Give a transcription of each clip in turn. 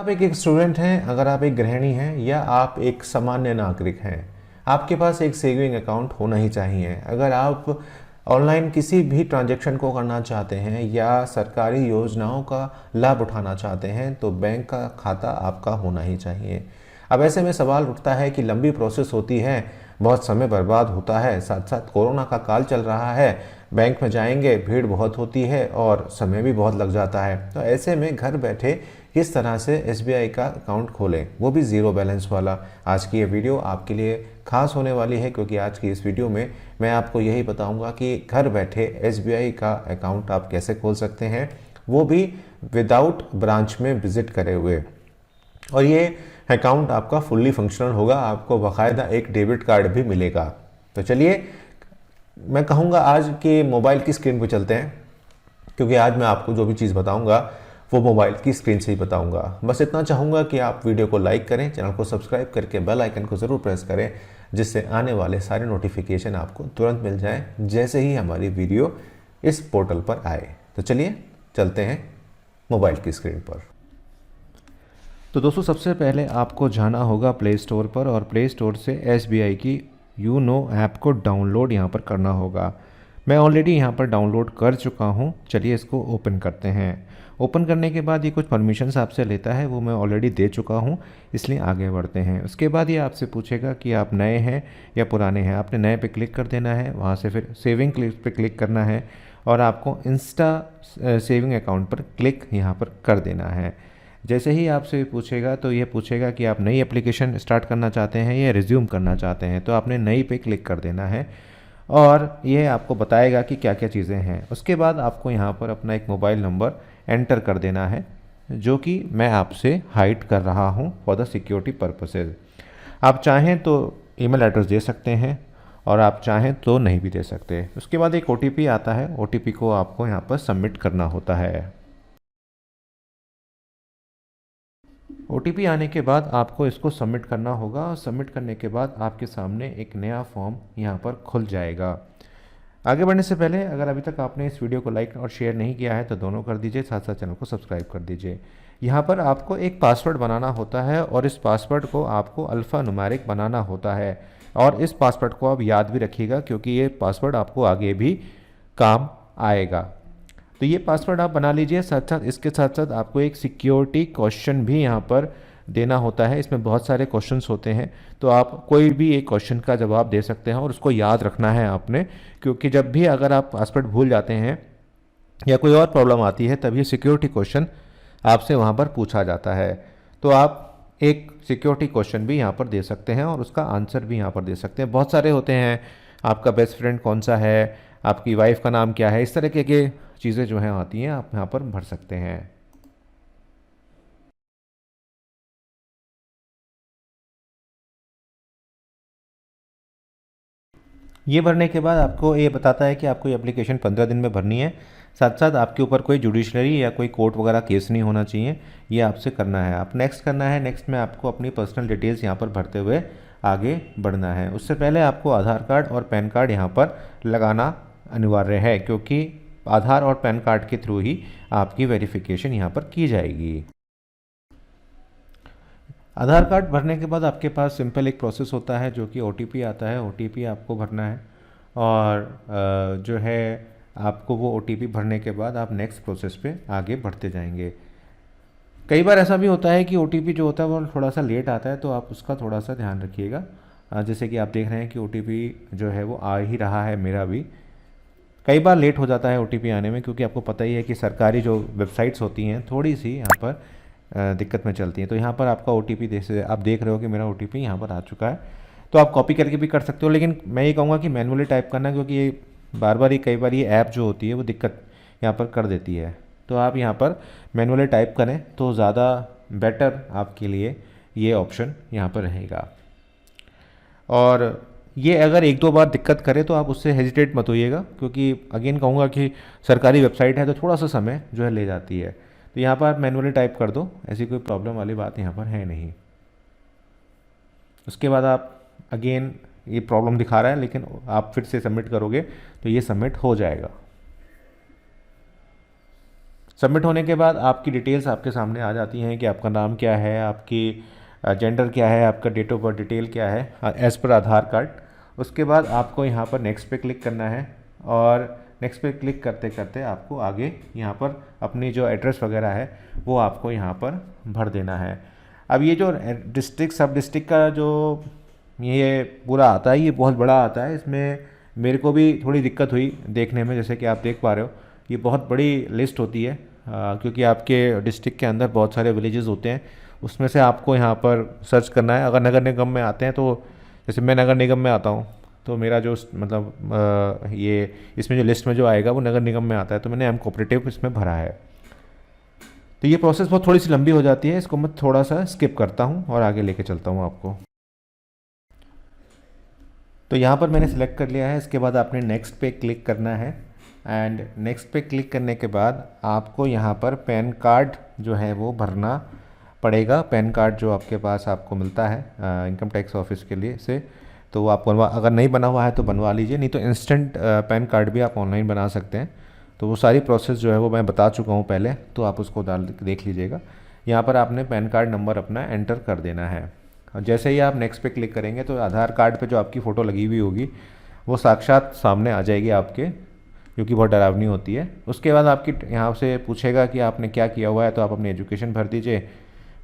आप एक स्टूडेंट हैं, अगर आप एक गृहिणी हैं या आप एक सामान्य नागरिक हैं, आपके पास एक सेविंग अकाउंट होना ही चाहिए। अगर आप ऑनलाइन किसी भी ट्रांजैक्शन को करना चाहते हैं या सरकारी योजनाओं का लाभ उठाना चाहते हैं तो बैंक का खाता आपका होना ही चाहिए। अब ऐसे में सवाल उठता है कि लंबी प्रोसेस होती है, बहुत समय बर्बाद होता है, साथ साथ कोरोना का काल चल रहा है, बैंक में जाएंगे भीड़ बहुत होती है और समय भी बहुत लग जाता है। तो ऐसे में घर बैठे किस तरह से एसबीआई का अकाउंट खोलें, वो भी ज़ीरो बैलेंस वाला। आज की ये वीडियो आपके लिए खास होने वाली है क्योंकि आज की इस वीडियो में मैं आपको यही बताऊंगा कि घर बैठे एसबीआई का अकाउंट आप कैसे खोल सकते हैं, वो भी विदाउट ब्रांच में विजिट करे हुए। और ये अकाउंट आपका फुल्ली फंक्शनल होगा, आपको बाकायदा एक डेबिट कार्ड भी मिलेगा। तो चलिए मैं कहूँगा आज के मोबाइल की स्क्रीन पर चलते हैं, क्योंकि आज मैं आपको जो भी चीज़ बताऊँगा वो मोबाइल की स्क्रीन से ही बताऊँगा। बस इतना चाहूँगा कि आप वीडियो को लाइक करें, चैनल को सब्सक्राइब करके बेल आइकन को ज़रूर प्रेस करें, जिससे आने वाले सारे नोटिफिकेशन आपको तुरंत मिल जाए जैसे ही हमारी वीडियो इस पोर्टल पर आए। तो चलिए चलते हैं मोबाइल की स्क्रीन पर। तो दोस्तों सबसे पहले आपको जाना होगा प्ले स्टोर पर और प्ले स्टोर से एसबीआई की यूनो ऐप को डाउनलोड यहाँ पर करना होगा। मैं ऑलरेडी यहाँ पर डाउनलोड कर चुका हूँ। चलिए इसको ओपन करते हैं। ओपन करने के बाद ये कुछ परमिशंस आपसे लेता है, वो मैं ऑलरेडी दे चुका हूँ, इसलिए आगे बढ़ते हैं। उसके बाद ये आपसे पूछेगा कि आप नए हैं या पुराने हैं। आपने नए पे क्लिक कर देना है, वहाँ से फिर सेविंग क्लिक पे क्लिक करना है और आपको इंस्टा सेविंग अकाउंट पर क्लिक यहाँ पर कर देना है। जैसे ही आपसे पूछेगा तो ये पूछेगा कि आप नई एप्लीकेशन स्टार्ट करना चाहते हैं या रिज्यूम करना चाहते हैं, तो आपने नई पे क्लिक कर देना है और ये आपको बताएगा कि क्या क्या चीज़ें हैं। उसके बाद आपको यहाँ पर अपना एक मोबाइल नंबर एंटर कर देना है, जो कि मैं आपसे हाइड कर रहा हूँ फॉर द सिक्योरिटी पर्पसेज। आप चाहें तो ईमेल एड्रेस दे सकते हैं और आप चाहें तो नहीं भी दे सकते। उसके बाद एक ओटीपी आता है, ओटीपी को आपको यहाँ पर सबमिट करना होता है। ओटीपी आने के बाद आपको इसको सबमिट करना होगा और सबमिट करने के बाद आपके सामने एक नया फॉर्म यहाँ पर खुल जाएगा। आगे बढ़ने से पहले अगर अभी तक आपने इस वीडियो को लाइक और शेयर नहीं किया है तो दोनों कर दीजिए, साथ साथ चैनल को सब्सक्राइब कर दीजिए। यहाँ पर आपको एक पासवर्ड बनाना होता है और इस पासवर्ड को आपको अल्फ़ा न्यूमेरिक बनाना होता है और इस पासवर्ड को आप याद भी रखिएगा क्योंकि ये पासवर्ड आपको आगे भी काम आएगा। तो ये पासवर्ड आप बना लीजिए। साथ साथ इसके साथ साथ आपको एक सिक्योरिटी क्वेश्चन भी यहाँ पर देना होता है। इसमें बहुत सारे क्वेश्चंस होते हैं, तो आप कोई भी एक क्वेश्चन का जवाब दे सकते हैं और उसको याद रखना है आपने, क्योंकि जब भी अगर आप पासवर्ड भूल जाते हैं या कोई और प्रॉब्लम आती है तब ये सिक्योरिटी क्वेश्चन आपसे वहाँ पर पूछा जाता है। तो आप एक सिक्योरिटी क्वेश्चन भी यहाँ पर दे सकते हैं और उसका आंसर भी यहाँ पर दे सकते हैं। बहुत सारे होते हैं, आपका बेस्ट फ्रेंड कौन सा है, आपकी वाइफ का नाम क्या है, इस तरह के चीज़ें जो हैं आती हैं, आप यहाँ पर भर सकते हैं। ये भरने के बाद आपको ये बताता है कि आपको ये एप्लीकेशन 15 दिन में भरनी है। साथ साथ आपके ऊपर कोई जुडिशरी या कोई कोर्ट वगैरह केस नहीं होना चाहिए, ये आपसे करना है। आप नेक्स्ट करना है। नेक्स्ट में आपको अपनी पर्सनल डिटेल्स यहाँ पर भरते हुए आगे बढ़ना है। उससे पहले आपको आधार कार्ड और पैन कार्ड यहाँ पर लगाना अनिवार्य है, क्योंकि आधार और पैन कार्ड के थ्रू ही आपकी वेरिफिकेशन यहाँ पर की जाएगी। आधार कार्ड भरने के बाद आपके पास सिंपल एक प्रोसेस होता है जो कि ओटीपी आता है। ओटीपी आपको भरना है और जो है आपको वो ओटीपी भरने के बाद आप नेक्स्ट प्रोसेस पे आगे बढ़ते जाएंगे। कई बार ऐसा भी होता है कि ओटीपी जो होता है वो थोड़ा सा लेट आता है, तो आप उसका थोड़ा सा ध्यान रखिएगा। जैसे कि आप देख रहे हैं कि ओटीपी जो है वो आ ही रहा है, मेरा भी कई बार लेट हो जाता है ओटीपी आने में, क्योंकि आपको पता ही है कि सरकारी जो वेबसाइट्स होती हैं थोड़ी सी यहाँ पर दिक्कत में चलती हैं। तो यहाँ पर आपका ओटीपी जैसे आप देख रहे हो कि मेरा ओटीपी यहाँ पर आ चुका है, तो आप कॉपी करके भी कर सकते हो, लेकिन मैं ये कहूँगा कि मैनुअली टाइप करना, क्योंकि ये बार बार कई बार ये ऐप जो होती है वो दिक्कत यहाँ पर कर देती है। तो आप यहाँ पर मैनुअली टाइप करें तो ज़्यादा बेटर आपके लिए ये ऑप्शन यहाँ पर रहेगा। और ये अगर एक दो बार दिक्कत करे तो आप उससे हेजिटेट मत होइएगा, क्योंकि अगेन कहूँगा कि सरकारी वेबसाइट है तो थोड़ा सा समय जो है ले जाती है। तो यहाँ पर आप मैनुअली टाइप कर दो, ऐसी कोई प्रॉब्लम वाली बात यहाँ पर है नहीं। उसके बाद आप अगेन ये प्रॉब्लम दिखा रहा है, लेकिन आप फिर से सबमिट करोगे तो ये सबमिट हो जाएगा। सबमिट होने के बाद आपकी डिटेल्स आपके सामने आ जाती हैं कि आपका नाम क्या है, आपकी जेंडर क्या है, आपका डेट ऑफ बर्थ डिटेल क्या है एज़ पर आधार कार्ड। उसके बाद आपको यहाँ पर नेक्स्ट पे क्लिक करना है और नेक्स्ट पे क्लिक करते करते आपको आगे यहाँ पर अपनी जो एड्रेस वगैरह है वो आपको यहाँ पर भर देना है। अब ये जो डिस्ट्रिक्ट सब डिस्ट्रिक्ट का जो ये पूरा आता है, ये बहुत बड़ा आता है। इसमें मेरे को भी थोड़ी दिक्कत हुई देखने में, जैसे कि आप देख पा रहे हो ये बहुत बड़ी लिस्ट होती है क्योंकि आपके डिस्ट्रिक्ट के अंदर बहुत सारे विलेजेस होते हैं, उसमें से आपको यहाँ पर सर्च करना है। अगर नगर निगम में आते हैं तो जैसे मैं नगर निगम में आता हूँ तो मेरा जो मतलब ये इसमें जो लिस्ट में जो आएगा वो नगर निगम में आता है, तो मैंने एम कोऑपरेटिव इसमें भरा है। तो ये प्रोसेस बहुत थोड़ी सी लंबी हो जाती है, इसको मैं थोड़ा सा स्किप करता हूँ और आगे लेके चलता हूँ आपको। तो यहाँ पर मैंने सेलेक्ट कर लिया है। इसके बाद आपने नेक्स्ट पे क्लिक करना है एंड नेक्स्ट पे क्लिक करने के बाद आपको यहाँ पर पैन कार्ड जो है वो भरना पड़ेगा। पैन कार्ड जो आपके पास आपको मिलता है इनकम टैक्स ऑफिस के लिए से, तो वो आप बनवा, अगर नहीं बना हुआ है तो बनवा लीजिए, नहीं तो इंस्टेंट पैन कार्ड भी आप ऑनलाइन बना सकते हैं। तो वो सारी प्रोसेस जो है वो मैं बता चुका हूँ पहले, तो आप उसको डाल देख लीजिएगा। यहाँ पर आपने पैन कार्ड नंबर अपना एंटर कर देना है और जैसे ही आप नेक्स्ट पे क्लिक करेंगे तो आधार कार्ड पे जो आपकी फ़ोटो लगी हुई होगी वो साक्षात सामने आ जाएगी आपके, जो कि बहुत डरावनी होती है। उसके बाद आपकी यहाँ से पूछेगा कि आपने क्या किया हुआ है, तो आप अपनी एजुकेशन भर दीजिए,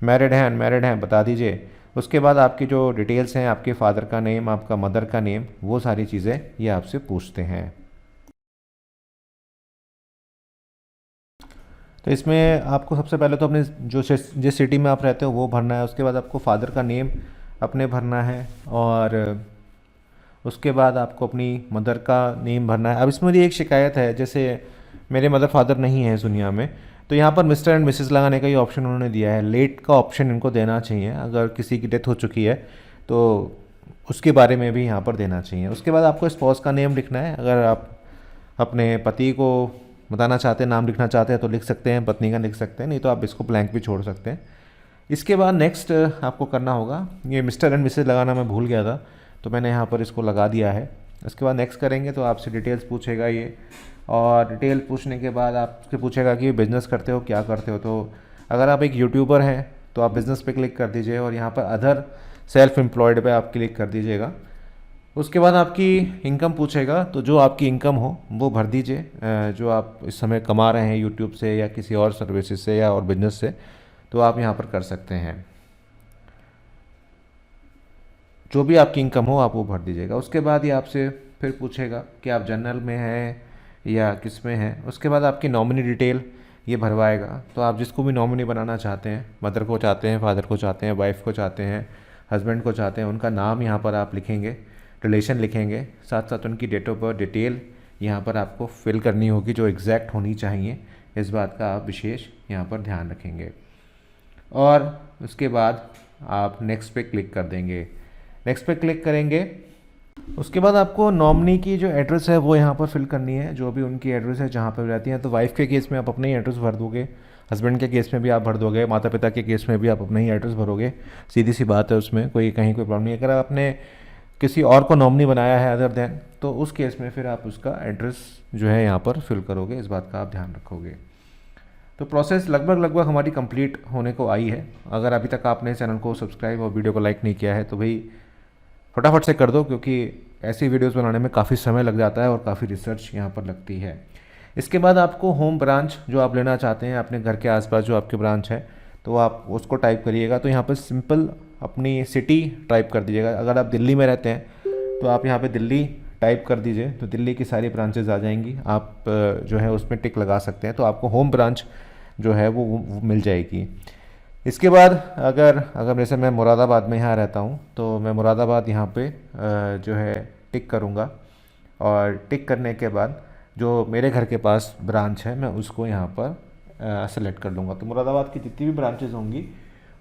मैरिड हैं अनमैरिड हैं बता दीजिए। उसके बाद आपकी जो डिटेल्स हैं, आपके फादर का नेम, आपका मदर का नेम, वो सारी चीज़ें ये आपसे पूछते हैं। तो इसमें आपको सबसे पहले तो अपने जो जिस सिटी में आप रहते हो वो भरना है। उसके बाद आपको फादर का नेम अपने भरना है और उसके बाद आपको अपनी मदर का नेम भरना है। अब इसमें मेरी एक शिकायत है, जैसे मेरे मदर फादर नहीं है इस दुनिया में, तो यहाँ पर मिस्टर एंड मिसेस लगाने का ये ऑप्शन उन्होंने दिया है। लेट का ऑप्शन इनको देना चाहिए, अगर किसी की डेथ हो चुकी है तो उसके बारे में भी यहाँ पर देना चाहिए। उसके बाद आपको स्पॉस का नेम लिखना है। अगर आप अपने पति को बताना चाहते हैं, नाम लिखना चाहते हैं तो लिख सकते हैं, पत्नी का लिख सकते हैं, नहीं तो आप इसको ब्लैंक भी छोड़ सकते हैं। इसके बाद नेक्स्ट आपको करना होगा, ये मिस्टर एंड मिसेस लगाना मैं भूल गया था तो मैंने यहाँ पर इसको लगा दिया है। उसके बाद नेक्स्ट करेंगे तो आपसे डिटेल्स पूछेगा ये, और डिटेल पूछने के बाद आपसे पूछेगा कि बिज़नेस करते हो क्या करते हो। तो अगर आप एक यूट्यूबर हैं तो आप बिज़नेस पे क्लिक कर दीजिए और यहाँ पर अदर सेल्फ एम्प्लॉयड पे आप क्लिक कर दीजिएगा। उसके बाद आपकी इनकम पूछेगा, तो जो आपकी इनकम हो वो भर दीजिए, जो आप इस समय कमा रहे हैं यूट्यूब से या किसी और सर्विसेज से या और बिजनेस से, तो आप यहाँ पर कर सकते हैं। जो भी आपकी इनकम हो आप वो भर दीजिएगा। उसके बाद ये आपसे फिर पूछेगा कि आप जनरल में हैं या किस में हैं। उसके बाद आपकी नॉमिनी डिटेल ये भरवाएगा, तो आप जिसको भी नॉमिनी बनाना चाहते हैं, मदर को चाहते हैं, फादर को चाहते हैं, वाइफ को चाहते हैं, हस्बैंड को चाहते हैं, उनका नाम यहाँ पर आप लिखेंगे, रिलेशन लिखेंगे, साथ साथ उनकी डेट ऑफ बर्थ डिटेल यहाँ पर आपको फिल करनी होगी जो एग्जैक्ट होनी चाहिए। इस बात का आप विशेष यहाँ पर ध्यान रखेंगे और उसके बाद आप नेक्स्ट पे क्लिक कर देंगे। नेक्स्ट पे क्लिक करेंगे, उसके बाद आपको नॉमिनी की जो एड्रेस है वो यहाँ पर फिल करनी है, जो भी उनकी एड्रेस है जहाँ पर रहती हैं। तो वाइफ के केस में आप अपना ही एड्रेस भर दोगे, हस्बैंड के केस में भी आप भर दोगे, माता पिता के केस में भी आप अपना ही एड्रेस भरोगे। सीधी सी बात है, उसमें कोई कहीं कोई प्रॉब्लम नहीं है। अगर आपने किसी और को नॉमिनी बनाया है अदर देन, तो उस केस में फिर आप उसका एड्रेस जो है यहाँ पर फिल करोगे, इस बात का आप ध्यान रखोगे। तो प्रोसेस लगभग हमारी कंप्लीट होने को आई है। अगर अभी तक आपने चैनल को सब्सक्राइब और वीडियो को लाइक नहीं किया है तो भाई फटाफट से कर दो, क्योंकि ऐसी वीडियोस बनाने में काफ़ी समय लग जाता है और काफ़ी रिसर्च यहाँ पर लगती है। इसके बाद आपको होम ब्रांच जो आप लेना चाहते हैं अपने घर के आसपास जो आपके ब्रांच है, तो आप उसको टाइप करिएगा। तो यहाँ पर सिंपल अपनी सिटी टाइप कर दीजिएगा। अगर आप दिल्ली में रहते हैं तो आप यहाँ पर दिल्ली टाइप कर दीजिए, तो दिल्ली की सारी ब्रांचेज आ जाएंगी। आप जो है उसमें टिक लगा सकते हैं, तो आपको होम ब्रांच जो है वो मिल जाएगी। इसके बाद अगर जैसे मैं मुरादाबाद में यहाँ रहता हूँ तो मैं मुरादाबाद यहाँ पे जो है टिक करूँगा, और टिक करने के बाद जो मेरे घर के पास ब्रांच है मैं उसको यहाँ पर सेलेक्ट कर लूँगा। तो मुरादाबाद की जितनी भी ब्रांचेज़ होंगी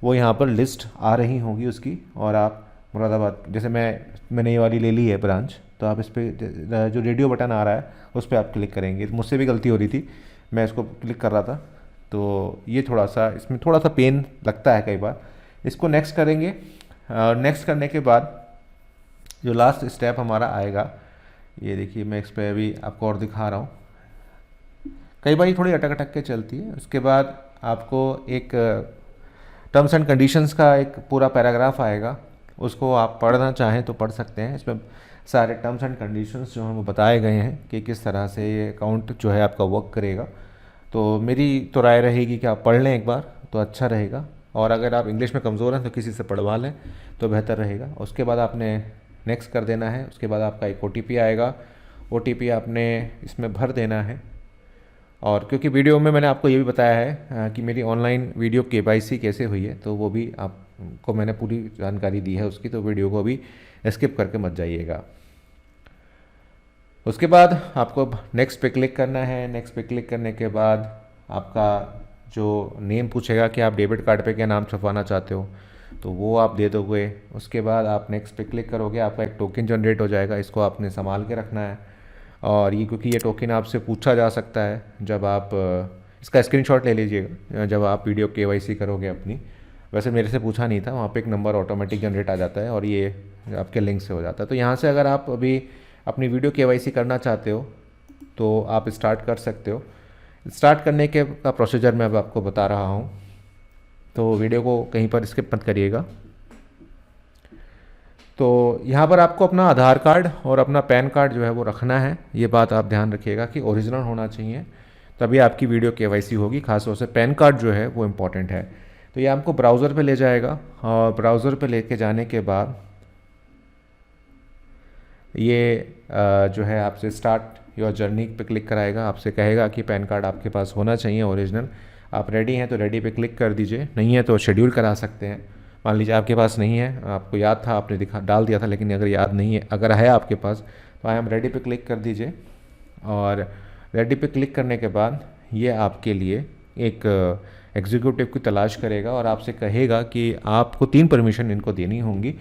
वो यहाँ पर लिस्ट आ रही होंगी उसकी, और आप मुरादाबाद जैसे मैंने ये वाली ले ली है ब्रांच, तो आप इस पर जो रेडियो बटन आ रहा है उस पर आप क्लिक करेंगे। मुझसे भी गलती हो रही थी, मैं इसको क्लिक कर रहा था, तो ये थोड़ा सा इसमें थोड़ा सा पेन लगता है कई बार। इसको नेक्स्ट करेंगे। नेक्स्ट करने के बाद जो लास्ट स्टेप हमारा आएगा, ये देखिए मैं इस पर अभी आपको और दिखा रहा हूँ कई बार ये थोड़ी अटक अटक के चलती है। उसके बाद आपको एक टर्म्स एंड कंडीशंस का एक पूरा पैराग्राफ आएगा, उसको आप पढ़ना चाहें तो पढ़ सकते हैं। इसमें सारे टर्म्स एंड कंडीशंस जो हैं वो बताए गए हैं कि किस तरह से ये अकाउंट जो है आपका वर्क करेगा। तो मेरी तो राय रहेगी कि आप पढ़ लें एक बार तो अच्छा रहेगा, और अगर आप इंग्लिश में कमज़ोर हैं तो किसी से पढ़वा लें तो बेहतर रहेगा। उसके बाद आपने नेक्स्ट कर देना है। उसके बाद आपका एक OTP आएगा, OTP आपने इसमें भर देना है। और क्योंकि वीडियो में मैंने आपको ये भी बताया है कि मेरी ऑनलाइन वीडियो KYC कैसे हुई है, तो वो भी आपको मैंने पूरी जानकारी दी है उसकी, तो वीडियो को भी स्किप करके मत जाइएगा। उसके बाद आपको नेक्स्ट पे क्लिक करना है। नेक्स्ट पे क्लिक करने के बाद आपका जो नेम पूछेगा कि आप डेबिट कार्ड पे क्या नाम छपवाना चाहते हो, तो वो आप दे दोगे। उसके बाद आप नेक्स्ट पे क्लिक करोगे, आपका एक टोकन जनरेट हो जाएगा, इसको आपने संभाल के रखना है। और ये क्योंकि ये टोकन आपसे पूछा जा सकता है जब आप इसका स्क्रीनशॉट ले लीजिएगा जब आप वीडियो KYC करोगे अपनी। वैसे मेरे से पूछा नहीं था, वहाँ पे एक नंबर ऑटोमेटिक जनरेट आ जाता है और ये आपके लिंक से हो जाता है। तो यहाँ से अगर आप अभी अपनी वीडियो KYC करना चाहते हो तो आप स्टार्ट कर सकते हो। स्टार्ट करने के का प्रोसीजर मैं अब आपको बता रहा हूँ, तो वीडियो को कहीं पर स्किप मत करिएगा। तो यहाँ पर आपको अपना आधार कार्ड और अपना पैन कार्ड जो है वो रखना है। ये बात आप ध्यान रखिएगा कि ओरिजिनल होना चाहिए, तभी आपकी वीडियो KYC होगी। खासतौर से पैन कार्ड जो है वो इम्पॉर्टेंट है। तो ये आपको ब्राउज़र पे ले जाएगा, और ब्राउज़र पे लेके जाने के बाद ये जो है आपसे स्टार्ट योर जर्नी पे क्लिक कराएगा। आपसे कहेगा कि पैन कार्ड आपके पास होना चाहिए ओरिजिनल। आप रेडी हैं तो रेडी पे क्लिक कर दीजिए, नहीं है तो शेड्यूल करा सकते हैं। मान लीजिए आपके पास नहीं है, आपको याद था, आपने डाल दिया था, लेकिन अगर याद नहीं है, अगर है आपके पास, तो आई एम रेडी पे क्लिक कर दीजिए। और रेडी पे क्लिक करने के बाद ये आपके लिए एक एग्जीक्यूटिव की तलाश करेगा और आपसे कहेगा कि आपको 3 परमिशन इनको देनी होंगी,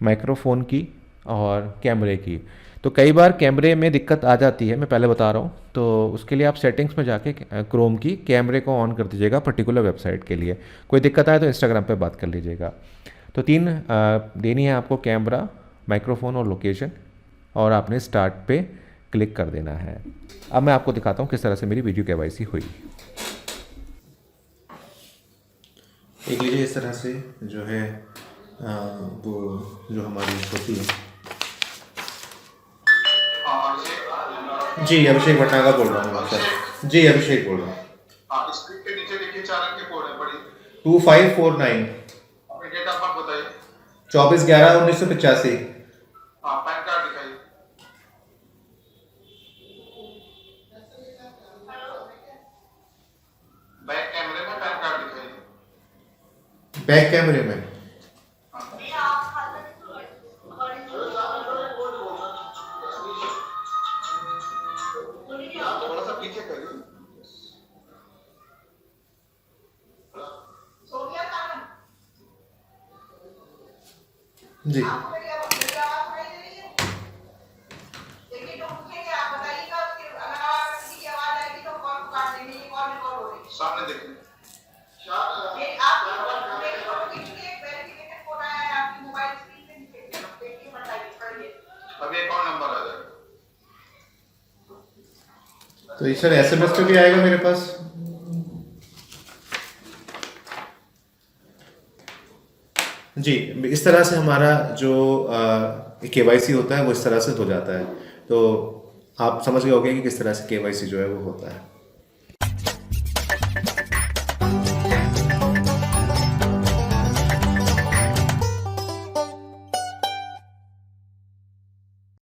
माइक्रोफ़ोन की और कैमरे की। तो कई बार कैमरे में दिक्कत आ जाती है, मैं पहले बता रहा हूँ। तो उसके लिए आप सेटिंग्स में जाके क्रोम की कैमरे को ऑन कर दीजिएगा पर्टिकुलर वेबसाइट के लिए। कोई दिक्कत आए तो इंस्टाग्राम पे बात कर लीजिएगा। तो 3 देनी है आपको, कैमरा, माइक्रोफोन और लोकेशन, और आपने स्टार्ट पे क्लिक कर देना है। अब मैं आपको दिखाता हूँ किस तरह से मेरी वीडियो KYC हुई। एक लीजिए, इस तरह से जो है वो जो हमारी होती है। जी अभिषेक भटनागर बोल रहा हूँ सर। जी अभिषेक बोल रहा हूँ। स्क्रीन के नीचे देखिए 4 अंक के कोड है, पढ़िए। 2549। डेट ऑफ बर्थ बताइए। 24/11/1985। पैन कार्ड दिखाइए। बैक कैमरे में पैन कार्ड दिखाइए। बैक कैमरे में थोड़ा सा पीछे करिए। जी सामने देखिए। अब ये कौन नंबर आ जाएगा? तो ये सर SMS पे भी आएगा मेरे पास। जी इस तरह से हमारा जो KYC होता है वो इस तरह से हो जाता है। तो आप समझ गए होंगे कि किस तरह से KYC जो है वो होता है।